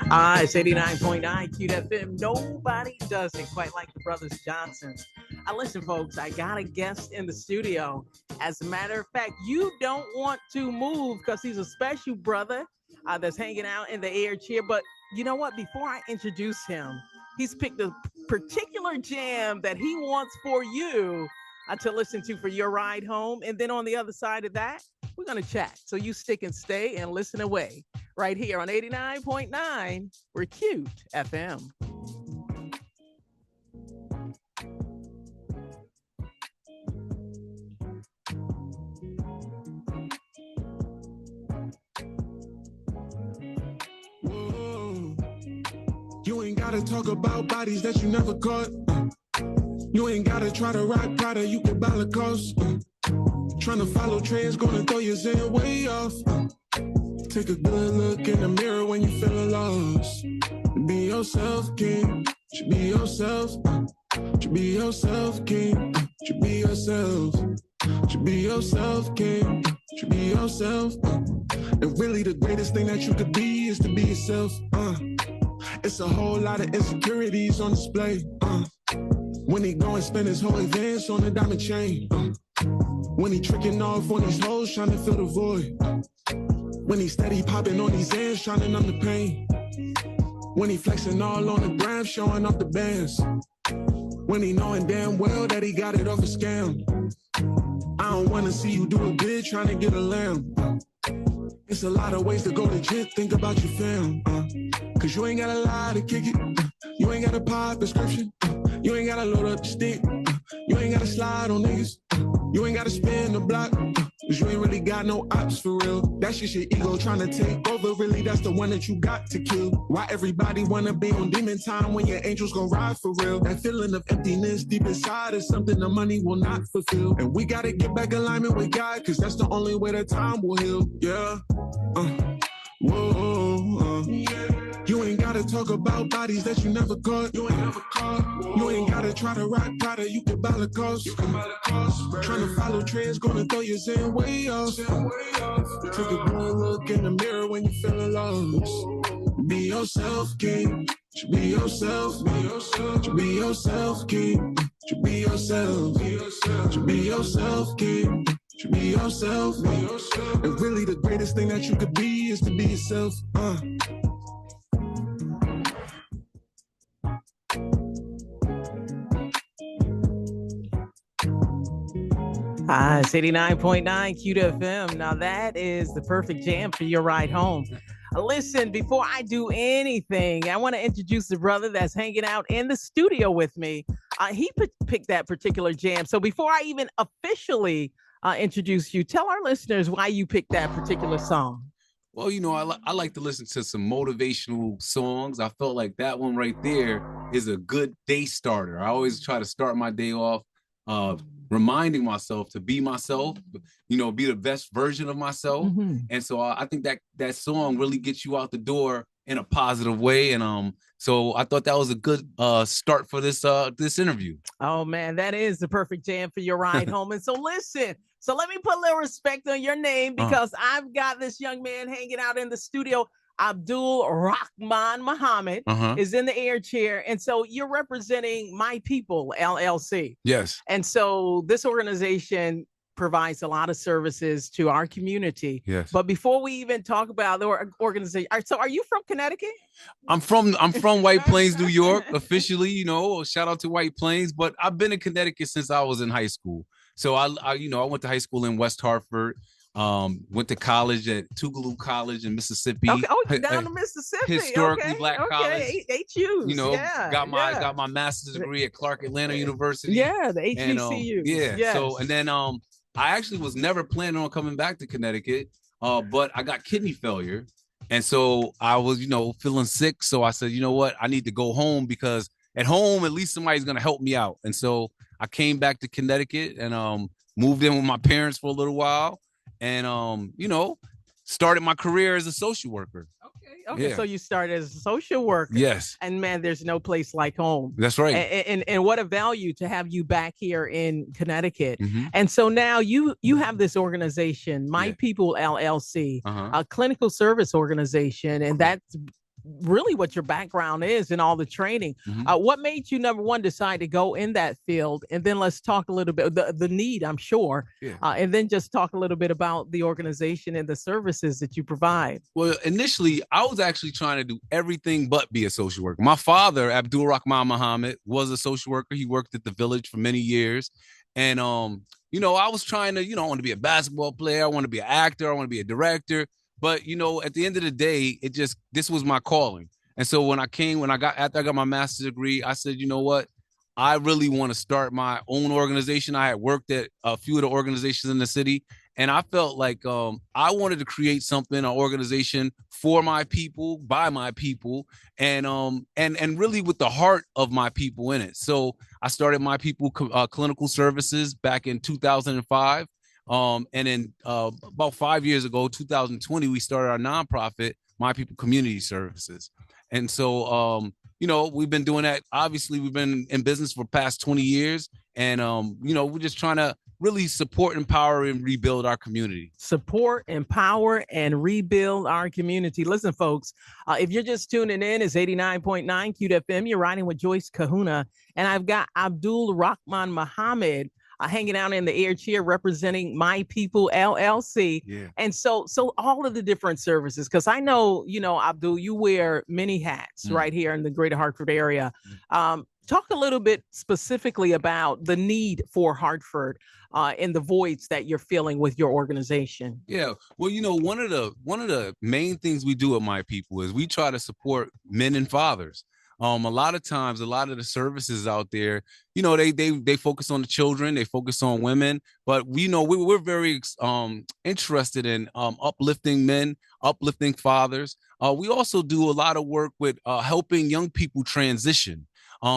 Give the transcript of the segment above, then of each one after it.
It's 89.9 Cute FM. Nobody does it quite like the Brothers Johnson. Listen, folks, I got a guest in the studio. As a matter of fact, you don't want to move because he's a special brother that's hanging out in the air chair. But you know what? Before I introduce him, he's picked a particular jam that he wants for you to listen to for your ride home. And then on the other side of that, we're going to chat. So you stick and stay and listen away right here on 89.9. We're Cute FM. Whoa. You ain't got to talk about bodies that you never caught. You ain't got to try to rock Prada, you can buy Lacoste. Trying to follow trends, gonna throw your zen way off. Take a good look in the mirror when you feeling lost. Be yourself, king. Should be yourself. Should be yourself, king. Should be yourself. Should be yourself, king. Should be yourself. And really the greatest thing that you could be is to be yourself. It's a whole lot of insecurities on display. When he go and spend his whole advance on a diamond chain. When he tricking off on these hoes trying to fill the void. When he steady popping on these ends trying to numb the pain. When he flexing all on the gram showing off the bands. When he knowing damn well that he got it off a scam. I don't wanna see you do a bid trying to get a lamb. It's a lot of ways to go legit, think about your fam. Cause you ain't gotta lie to kick it. You ain't gotta pop prescription. You ain't gotta load up the stick. You ain't gotta slide on niggas. You ain't gotta spin the block. Cause you ain't really got no ops for real. That's just your ego trying to take over. Really, that's the one that you got to kill. Why everybody wanna be on demon time when your angels gon' ride for real? That feeling of emptiness deep inside is something the money will not fulfill. And we gotta get back in alignment with God, cause that's the only way that time will heal. Yeah. You ain't gotta talk about bodies that you never caught. You ain't never caught. You ain't gotta try to rock Prada, you can buy Lacoste. Trying to follow trends, gonna throw your zen way off. Take a good look in the mirror when you feeling lost. Be yourself, king. Should be yourself. Be yourself. Should be yourself, king. Should be yourself. Should be yourself, king. Should be yourself. And really the greatest thing that you could be is to be yourself. It's 89.9 Cute FM. Now that is the perfect jam for your ride home. Listen, before I do anything, I want to introduce the brother that's hanging out in the studio with me. He picked that particular jam. So before I even officially introduce you, tell our listeners why you picked that particular song. Well, you know, I like to listen to some motivational songs. I felt like that one right there is a good day starter. I always try to start my day off reminding myself to be myself, you know, be the best version of myself. Mm-hmm. And so I think that song really gets you out the door in a positive way. And so I thought that was a good start for this interview. Oh, man, that is the perfect jam for your ride home. And so listen. So let me put a little respect on your name because I've got this young man hanging out in the studio. AbdulRahmaanIMuhammad is in the air chair. And so you're representing My People, LLC. Yes. And so this organization provides a lot of services to our community. Yes. But before we even talk about the organization, so are you from Connecticut? I'm from White Plains, New York, officially, you know, shout out to White Plains, but I've been in Connecticut since I was in high school. So I went to high school in West Hartford. Went to college at Tougaloo College in Mississippi. Okay. Oh, down to Mississippi. Historically black college. HUs. You know, got my master's degree at Clark Atlanta University. Yeah, the HBCU. Yes. So and then I actually was never planning on coming back to Connecticut, but I got kidney failure, and so I was, you know, feeling sick. So I said, you know what, I need to go home because at home at least somebody's gonna help me out. And so I came back to Connecticut and moved in with my parents for a little while. And, you know, started my career as a social worker. Okay. Yeah. So you started as a social worker. Yes. And man, there's no place like home. That's right. And what a value to have you back here in Connecticut. Mm-hmm. And so now you have this organization, My People LLC, a clinical service organization, and that's really what your background is and all the training. What made you, number one, decide to go in that field? And then let's talk a little bit the need, I'm sure. And then just talk a little bit about the organization and the services that you provide. Well, initially, I was actually trying to do everything but be a social worker. My father, AbdulRahmaanIMuhammad, was a social worker. He worked at the Village for many years. And, you know, I was trying to, you know, I want to be a basketball player. I want to be an actor. I want to be a director. But, you know, at the end of the day, this was my calling. And so after I got my master's degree, I said, you know what? I really want to start my own organization. I had worked at a few of the organizations in the city, and I felt like I wanted to create something, an organization for my people, by my people, and really with the heart of my people in it. So I started My People Clinical Services back in 2005. And then about 5 years ago, 2020, we started our nonprofit, My People Community Services. And so, you know, we've been doing that. Obviously, we've been in business for the past 20 years. And, you know, we're just trying to really support, empower, and rebuild our community. Support, empower, and rebuild our community. Listen, folks, if you're just tuning in, it's 89.9 Cute FM. You're riding with Joyce Kahuna. And I've got AbdulRahmaanIMuhammad hanging out in the air chair representing My People LLC. Yeah. And so all of the different services, because I know, you know, Abdul, you wear many hats right here in the greater Hartford area. Talk a little bit specifically about the need for Hartford and the voids that you're feeling with your organization. Yeah. Well, you know, one of the main things we do at My People is we try to support men and fathers. A lot of times, a lot of the services out there, you know, they focus on the children, they focus on women, but we know we're very interested in uplifting men, uplifting fathers. We also do a lot of work with helping young people transition.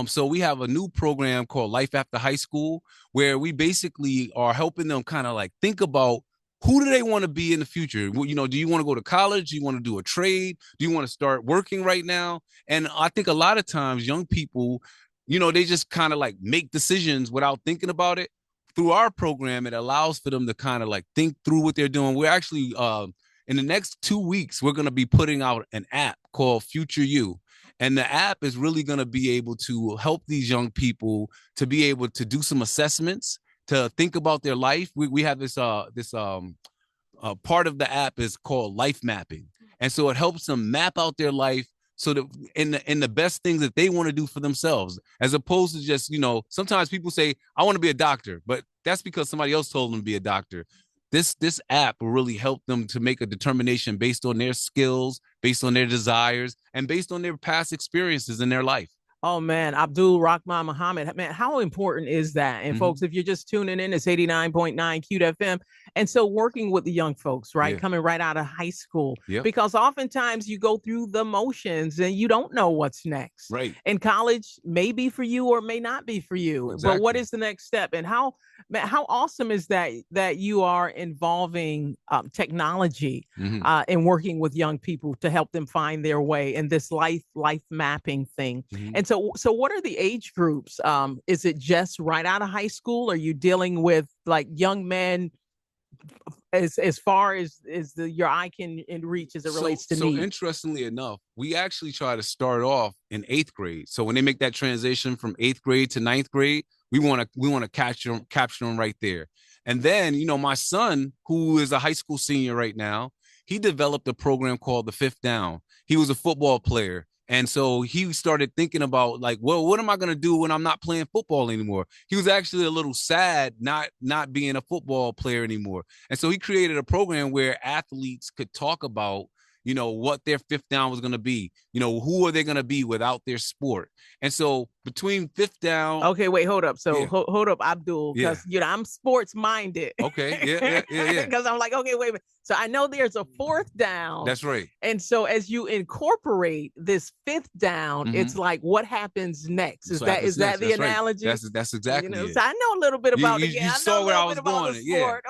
So we have a new program called Life After High School, where we basically are helping them kind of like think about who do they want to be in the future? You know, do you want to go to college? Do you want to do a trade? Do you want to start working right now? And I think a lot of times young people, you know, they just kind of like make decisions without thinking about it. Through our program, it allows for them to kind of like think through what they're doing. We're actually, in the next 2 weeks, we're going to be putting out an app called Future You. And the app is really going to be able to help these young people to be able to do some assessments, to think about their life. We have this part of the app is called life mapping. And so it helps them map out their life so that in the best things that they want to do for themselves, as opposed to just, you know, sometimes people say, I want to be a doctor, but that's because somebody else told them to be a doctor. This app will really help them to make a determination based on their skills, based on their desires, and based on their past experiences in their life. Oh, man, AbdulRahmaanIMuhammad, man, how important is that? And folks, if you're just tuning in, it's 89.9 Cute FM. And so working with the young folks, right, coming right out of high school, because oftentimes you go through the motions and you don't know what's next. Right. And college may be for you or may not be for you. Exactly. But what is the next step? And how awesome is that you are involving technology and working with young people to help them find their way in this life mapping thing. And so what are the age groups? Is it just right out of high school? Are you dealing with like young men as far as your eye can reach as it relates to need? So interestingly enough, we actually try to start off in 8th grade. So when they make that transition from 8th grade to 9th grade, we want to capture them right there. And then, you know, my son, who is a high school senior right now, he developed a program called the 5th Down. He was a football player. And so he started thinking about like, well, what am I going to do when I'm not playing football anymore? He was actually a little sad not being a football player anymore. And so he created a program where athletes could talk about, you know, what their 5th down was going to be. You know, who are they going to be without their sport? And so between 5th down. Okay, wait, hold up. So hold up, Abdul, because, you know, I'm sports minded. Okay, yeah. Because I'm like, okay, wait a minute. So I know there's a 4th down. That's right. And so as you incorporate this 5th down, it's like, what happens next? Is that the analogy? Right. That's exactly it. So I know a little bit about the game. You saw where I was going.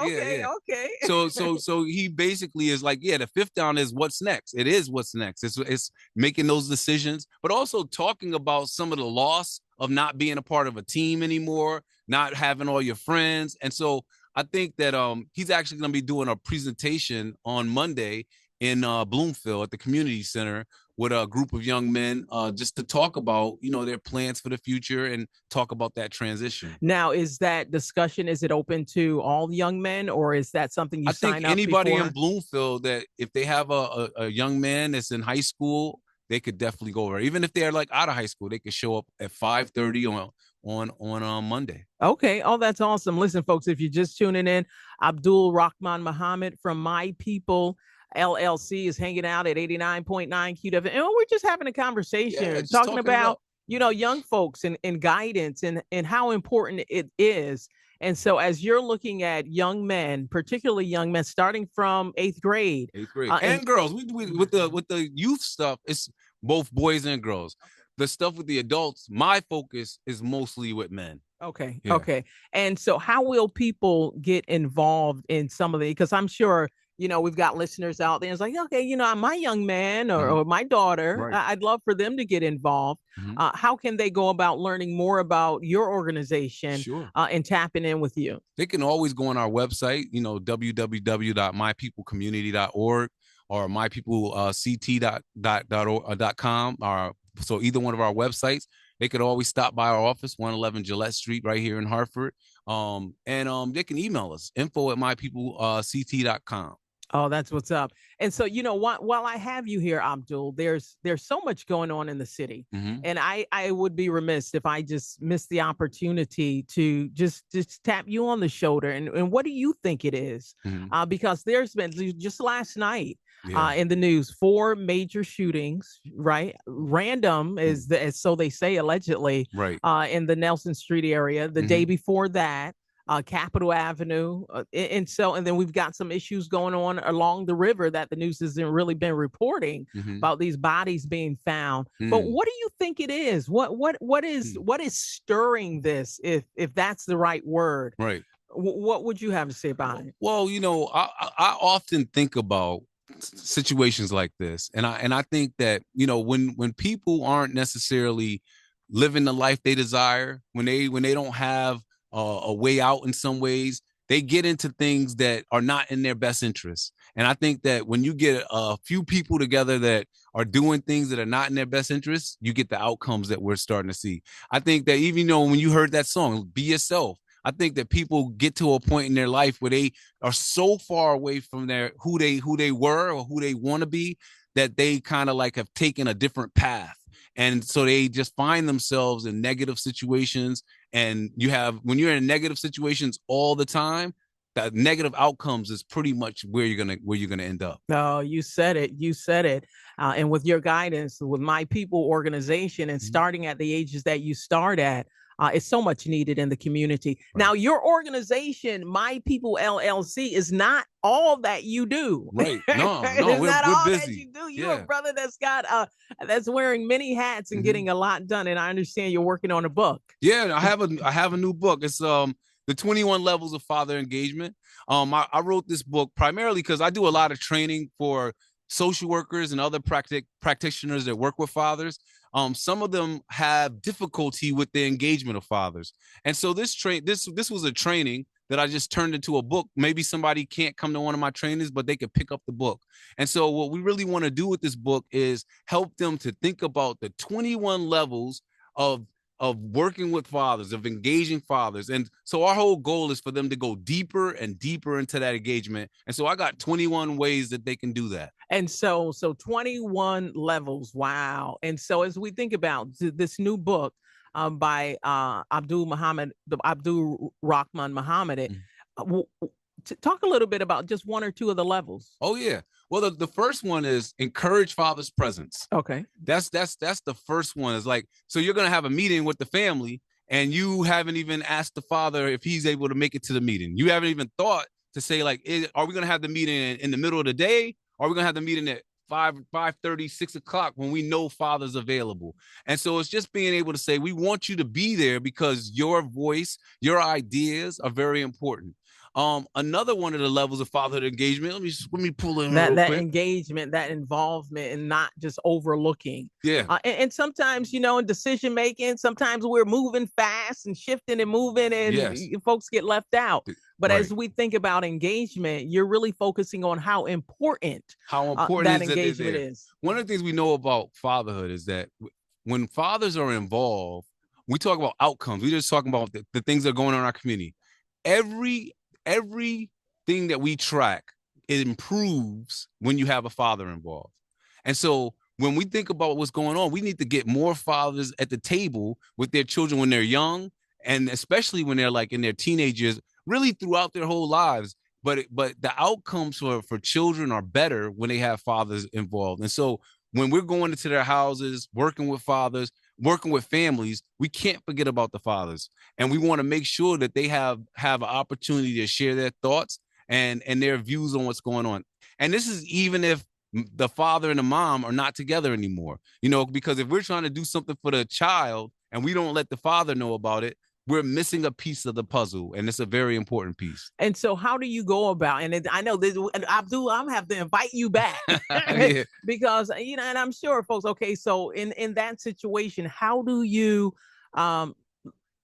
Okay. So he basically is like, the 5th down is what's next. It is what's next. It's making those decisions, but also talking about some of the loss of not being a part of a team anymore, not having all your friends. And so I think that he's actually going to be doing a presentation on Monday in Bloomfield at the community center, with a group of young men, just to talk about, their plans for the future and talk about that transition. Now, is that discussion, is it open to all young men, or is that something you sign up before? I think anybody in Bloomfield, that if they have a young man that's in high school, they could definitely go over. Even if they're like out of high school, they could show up at 5:30 on Monday. Okay. Oh, that's awesome. Listen, folks, if you're just tuning in, AbdulRahmaanIMuhammad from My People LLC is hanging out at 89.9 QW. And we're just having a conversation, talking about, young folks and guidance and how important it is. And so as you're looking at young men, particularly young men starting from eighth grade and girls, we with the youth stuff, it's both boys and girls. The stuff with the adults, my focus is mostly with men. Okay. Yeah. Okay. And so how will people get involved in some of the, because I'm sure, we've got listeners out there. It's like, okay, my young man or my daughter, right. I'd love for them to get involved. How can they go about learning more about your organization and tapping in with you? They can always go on our website, www.mypeoplecommunity.org or mypeopleCT.com. So either one of our websites. They could always stop by our office, 111 Gillette Street, right here in Hartford. And they can email us, info@mypeoplecT.com. Oh, that's what's up. And so, while I have you here, Abdul, there's so much going on in the city. And I would be remiss if I just missed the opportunity to just tap you on the shoulder. And what do you think it is? Because there's been, just last night, in the news, 4 major shootings, right? Random as so they say, allegedly, right, in the Nelson Street area. The day before that, Capitol Avenue. And then we've got some issues going on along the river that the news hasn't really been reporting about these bodies being found. But what do you think it is? What is stirring this, if that's the right word? Right. What would you have to say about it? Well, I often think about situations like this, and I think that when people aren't necessarily living the life they desire, when they don't have a way out in some ways, they get into things that are not in their best interest. And I think that when you get a few people together that are doing things that are not in their best interest, you get the outcomes that we're starting to see. I think that even when you heard that song, Be Yourself, I think that people get to a point in their life where they are so far away from who they were or who they want to be, that they kind of like have taken a different path. And so they just find themselves in negative situations. And when you're in negative situations all the time, the negative outcomes is pretty much where you're gonna end up. Oh, you said it. And with your guidance, with My People organization, and starting at the ages that you start at, it's so much needed in the community. Right. Now, your organization, My People LLC, is not all that you do. Right? No, it's we're all busy. that you do. You're a brother that's wearing many hats and getting a lot done. And I understand you're working on a book. Yeah, I have a new book. It's the 21 Levels of Father Engagement. I wrote this book primarily because I do a lot of training for social workers and other practitioners that work with fathers. Some of them have difficulty with the engagement of fathers. And so this was a training that I just turned into a book. Maybe somebody can't come to one of my trainings, but they could pick up the book. And so what we really want to do with this book is help them to think about the 21 levels of working with fathers, of engaging fathers. And so our whole goal is for them to go deeper and deeper into that engagement. And so I got 21 ways that they can do that. And so 21 levels. Wow. And so as we think about this new book by AbdulRahmaanIMuhammad, talk a little bit about just one or two of the levels. Oh, yeah. Well, the first one is encourage father's presence. Okay. That's the first one. Is like, so you're going to have a meeting with the family and you haven't even asked the father if he's able to make it to the meeting. You haven't even thought to say, like, are we going to have the meeting in the middle of the day? Or are we going to have the meeting at 5:30, 6 o'clock when we know father's available? And so it's just being able to say, we want you to be there because your voice, your ideas are very important. Another one of the levels of fatherhood engagement. Let me pull in that engagement, that involvement, and not just overlooking. Yeah. And sometimes, in decision making, sometimes we're moving fast and shifting and moving, and folks get left out. But Right. as we think about engagement, you're really focusing on how important that that engagement they're there. is. One of the things we know about fatherhood is that when fathers are involved, we talk about outcomes. We're just talking about the things that are going on in our community. Everything that we track, it improves when you have a father involved. And so when we think about what's going on, we need to get more fathers at the table with their children when they're young, and especially when they're like in their teenage years, really throughout their whole lives. But the outcomes for children are better when they have fathers involved. And so when we're going into their houses, working with fathers, working with families, we can't forget about the fathers. And we want to make sure that they have an opportunity to share their thoughts and their views on what's going on. And this is even if the father and the mom are not together anymore, because if we're trying to do something for the child and we don't let the father know about it, we're missing a piece of the puzzle, and it's a very important piece. And so how do you go about, and I know this, Abdul, I'm have to invite you back Yeah. because, and I'm sure folks, okay, so in that situation, how do you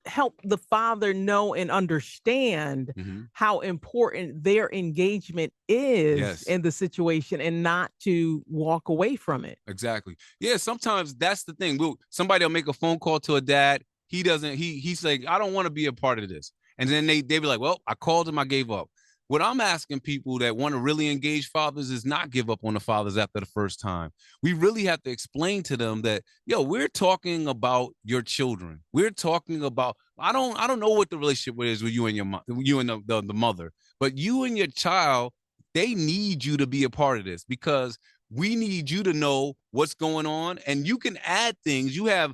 help the father know and understand how important their engagement is in the situation and not to walk away from it? Exactly. Yeah, sometimes that's the thing. Somebody will make a phone call to a dad. He's like, I don't want to be a part of this. And then they be like, well, I called him, I gave up. What I'm asking people that want to really engage fathers is not give up on the fathers after the first time. We really have to explain to them that, we're talking about your children. We're talking about, I don't know what the relationship is with you and the mother, but you and your child, they need you to be a part of this because we need you to know what's going on, and you can add things. You have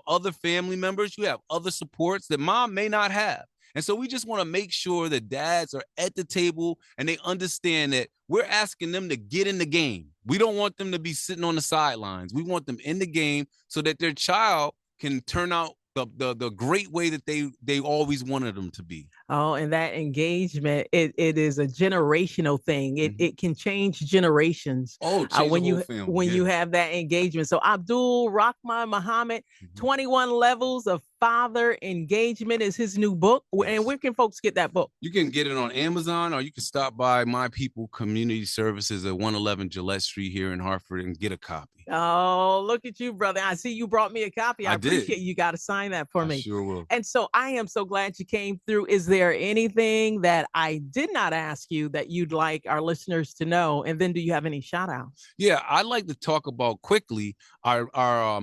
other family members, you have other supports that mom may not have. And so we just want to make sure that dads are at the table and they understand that we're asking them to get in the game. We don't want them to be sitting on the sidelines. We want them in the game so that their child can turn out the great way that they always wanted them to be. Oh, and that engagement, it is a generational thing. It can change generations. Oh, change when the you whole family. when you have that engagement. So AbdulRahmaanIMuhammad, 21 Levels of Father Engagement is his new book. Yes. And where can folks get that book? You can get it on Amazon, or you can stop by My People Community Services at 111 Gillette Street here in Hartford and get a copy. Oh, look at you, brother. I see you brought me a copy. I appreciate you. Got to sign that for me. Sure will. And so I am so glad you came through. Is there anything that I did not ask you that you'd like our listeners to know? And then do you have any shout outs? Yeah, I'd like to talk about quickly our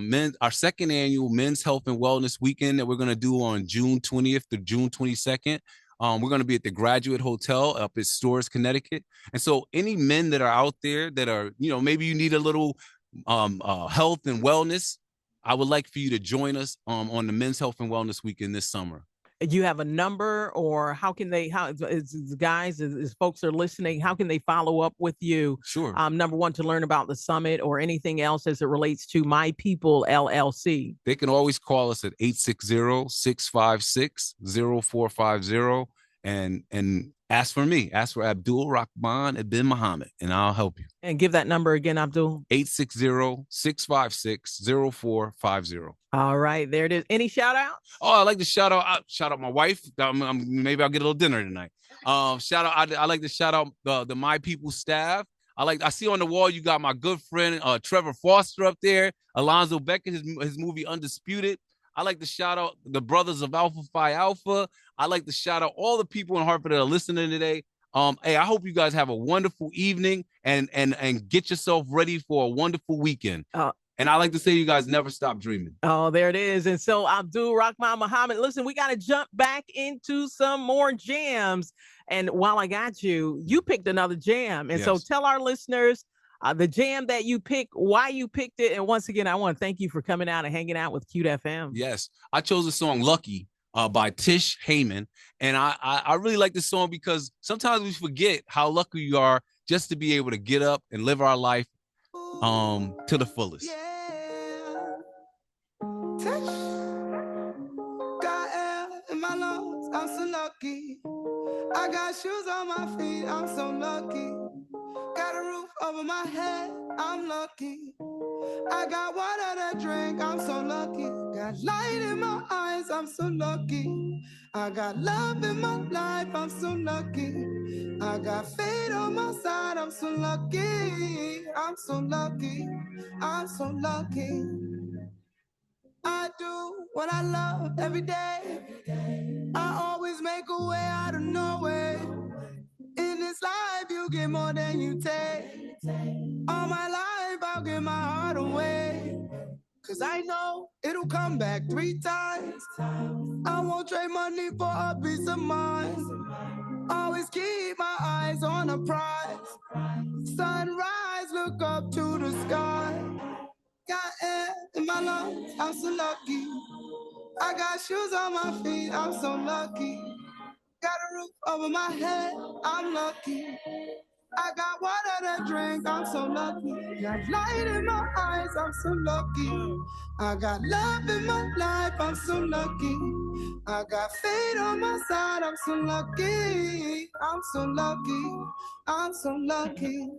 second annual Men's Health and Wellness Weekend that we're going to do on June 20th to June 22nd. We're going to be at the Graduate Hotel up at Storrs, Connecticut. And so any men that are out there that are, maybe you need a little health and wellness, I would like for you to join us on the Men's Health and Wellness Weekend this summer. Do you have a number, or how can they, as folks are listening, how can they follow up with you? Sure. Number one, to learn about the summit or anything else as it relates to My People LLC. They can always call us at 860-656-0450 and ask for me. Ask for AbdulRahmaanIMuhammad, and I'll help you. And give that number again, Abdul. 860-656-0450. All right, there it is. Any shout outs? Oh, I'd like to shout out my wife. Maybe I'll get a little dinner tonight. Shout out. I like to shout out the My People staff. I see on the wall you got my good friend Trevor Foster up there. Alonzo Beckett, his movie Undisputed. I like to shout out the brothers of Alpha Phi Alpha. I like to shout out all the people in Hartford that are listening today. Hey, I hope you guys have a wonderful evening and get yourself ready for a wonderful weekend. And I like to say you guys never stop dreaming. Oh, there it is. And so AbdulRahmaanIMuhammad, listen, we got to jump back into some more jams. And while I got you, you picked another jam. And so tell our listeners the jam that you picked, why you picked it. And once again, I want to thank you for coming out and hanging out with Cute FM. Yes, I chose the song Lucky by Tish Heyman. And I really like this song because sometimes we forget how lucky you are just to be able to get up and live our life to the fullest. Yeah. Tish. Got air in my lungs, I'm so lucky. I got shoes on my feet, I'm so lucky. Got a roof over my head, I'm lucky. I got water to drink, I'm so lucky. Got light in my eyes, I'm so lucky. I got love in my life, I'm so lucky. I got fate on my side, I'm so lucky. I'm so lucky, I'm so lucky. I do what I love every day. I always make a way out of no way. In this life, you get more than you take. All my life, I'll give my heart away. Cause I know it'll come back 3 times. I won't trade money for a peace of mind. Always keep my eyes on the prize. Sunrise, look up to the sky. Got air in my lungs, I'm so lucky. I got shoes on my feet, I'm so lucky. Got a roof over my head, I'm lucky. I got water to drink, I'm so lucky. Got light in my eyes, I'm so lucky. I got love in my life, I'm so lucky. I got fate on my side, I'm so lucky. I'm so lucky, I'm so lucky.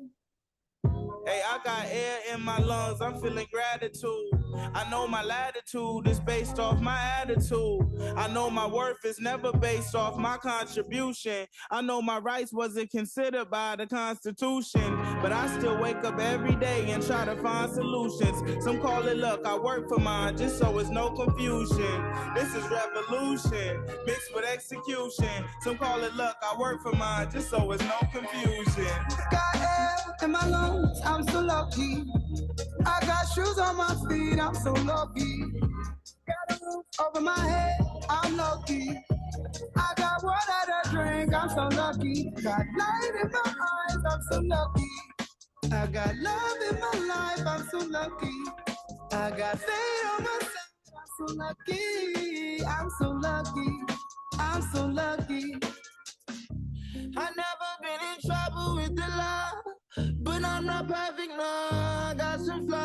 Hey, I got air in my lungs, I'm feeling gratitude. I know my latitude is based off my attitude. I know my worth is never based off my contribution. I know my rights wasn't considered by the Constitution, but I still wake up every day and try to find solutions. Some call it luck, I work for mine just so it's no confusion. This is revolution mixed with execution. Some call it luck, I work for mine just so it's no confusion. Got air in my lungs, I'm so lucky. I got shoes on my feet, I'm so lucky. Got a roof over my head, I'm lucky. I got water to drink, I'm so lucky. Got light in my eyes, I'm so lucky. I got love in my life, I'm so lucky. I got faith on my side, I'm so lucky. I'm so lucky, I'm so lucky. I never been in trouble with the law, but I'm not perfect, no. I got some flaws.